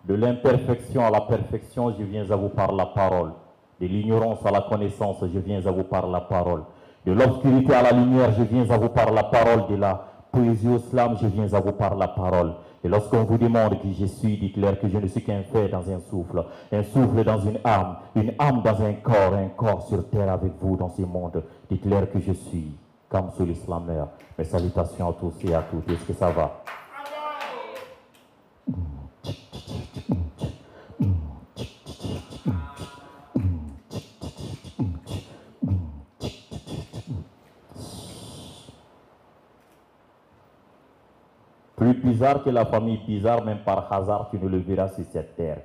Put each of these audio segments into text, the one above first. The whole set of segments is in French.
De l'imperfection à la perfection, je viens à vous par la parole. De l'ignorance à la connaissance, je viens à vous par la parole. De l'obscurité à la lumière, je viens à vous par la parole. De la poésie au slam, je viens à vous par la parole. Et lorsqu'on vous demande qui je suis, dites-leur que je ne suis qu'un fait dans un souffle dans une âme dans un corps sur terre avec vous dans ce monde. Dites-leur que je suis comme sous l'islameur. Mes salutations à tous et à toutes. Est-ce que ça va? Plus bizarre que la famille bizarre, même par hasard, tu ne le verras sur cette terre.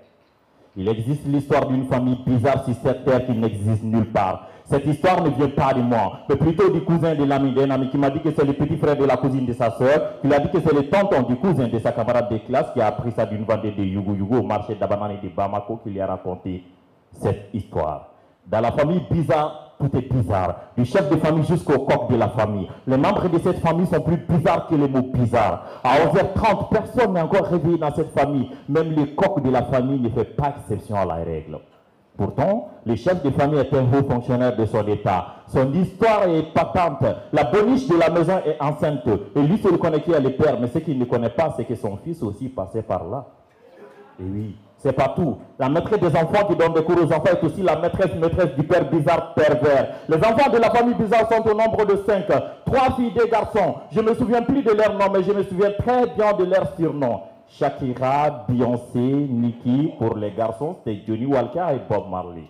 Il existe l'histoire d'une famille bizarre sur cette terre qui n'existe nulle part. Cette histoire ne vient pas de moi, mais plutôt du cousin de l'ami d'un ami qui m'a dit que c'est le petit frère de la cousine de sa soeur, qui lui a dit que c'est le tonton du cousin de sa camarade de classe qui a appris ça d'une vendée de Yugo au marché d'Abaman et de Bamako qui lui a raconté cette histoire. Dans la famille bizarre, tout est bizarre. Du chef de famille jusqu'au coq de la famille. Les membres de cette famille sont plus bizarres que les mots bizarres. À 11h30, personne n'est encore réveillé dans cette famille. Même le coq de la famille ne fait pas exception à la règle. Pourtant, le chef de famille est un haut fonctionnaire de son État. Son histoire est patente. La boniche de la maison est enceinte. Et lui seul connaît qui est le père. Mais ce qu'il ne connaît pas, c'est que son fils aussi passait par là. Et oui. C'est pas tout. La maîtresse des enfants qui donne des cours aux enfants est aussi la maîtresse du père bizarre pervers. Les enfants de la famille bizarre sont au nombre de 5. 3 filles, 2 garçons. Je ne me souviens plus de leur nom, mais je me souviens très bien de leur surnom. Shakira, Beyoncé, Nicki. Pour les garçons, c'était Johnny Walker et Bob Marley.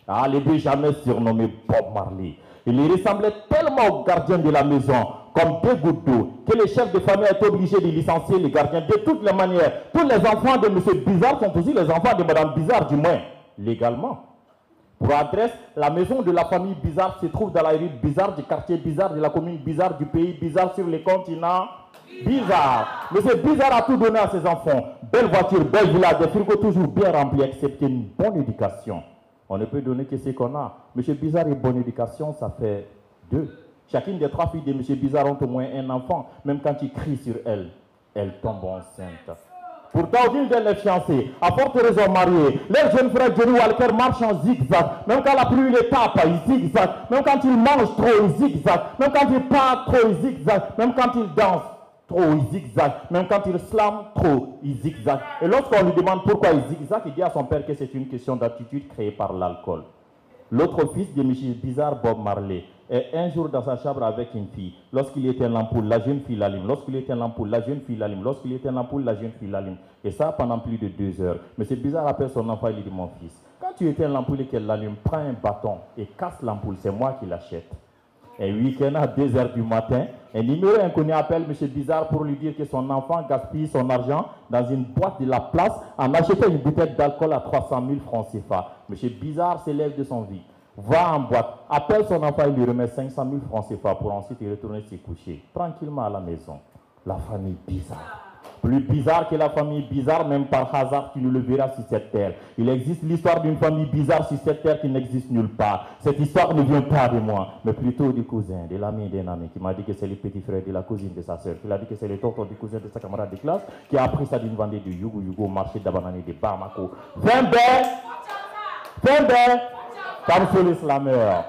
Ah, les deux jamais surnommés Bob Marley. Il ressemblait tellement au gardien de la maison, comme 2 gouttes d'eau, que le chef de famille a été obligé de licencier les gardiens de toutes les manières. Tous les enfants de M. Bizarre sont aussi les enfants de Mme Bizarre, du moins, légalement. Pour adresse, la maison de la famille Bizarre se trouve dans la rue Bizarre, du quartier Bizarre, de la commune Bizarre, du pays Bizarre, sur le continent Bizarre. M. Bizarre a tout donné à ses enfants. Belle voiture, belle villa, des frigos toujours bien remplis, excepté une bonne éducation. On ne peut donner que ce qu'on a. M. Bizarre et bonne éducation, ça fait 2. Chacune des 3 filles de M. Bizarre ont au moins un enfant. Même quand il crie sur elle, elle tombe enceinte. Pourtant, aucune d'elles n'est fiancée. À forte raison mariée. Leur jeune frère Johnny Walker marche en zigzag. Même quand la pluie les tape, il zigzag. Même quand il mange trop, il zigzag. Même quand il parle trop, il zigzag. Même quand il danse trop, il zigzag. Même quand il slame trop, il zigzag. Et lorsqu'on lui demande pourquoi il zigzag, il dit à son père que c'est une question d'attitude créée par l'alcool. L'autre fils de M. Bizarre, Bob Marley, est un jour dans sa chambre avec une fille. Lorsqu'il éteint l'ampoule, la jeune fille l'allume. Lorsqu'il éteint l'ampoule, la jeune fille l'allume. Lorsqu'il éteint l'ampoule, la jeune fille l'allume. Et ça pendant plus de 2 heures. M. Bizarre appelle son enfant et lui dit: mon fils, quand tu éteins l'ampoule et qu'elle l'allume, prends un bâton et casse l'ampoule, c'est moi qui l'achète. Un week-end à 2 heures du matin, un numéro inconnu appelle M. Bizarre pour lui dire que son enfant gaspille son argent dans une boîte de la place en achetant une bouteille d'alcool à 300 000 francs CFA. M. Bizarre s'élève de son lit, va en boîte, appelle son enfant et lui remet 500 000 francs CFA pour ensuite y retourner se coucher tranquillement à la maison. La famille Bizarre. Plus bizarre que la famille Bizarre, même par hasard, tu ne le verras sur cette terre. Il existe l'histoire d'une famille bizarre sur cette terre qui n'existe nulle part. Cette histoire ne vient pas de moi, mais plutôt du cousin, de l'ami d'un ami, qui m'a dit que c'est le petit frère de la cousine de sa soeur, qui a dit que c'est le tonton du cousin de sa camarade de classe, qui a appris ça d'une vendée de Yugo au marché d'Abanane de Bamako. Comme sur l'islameur.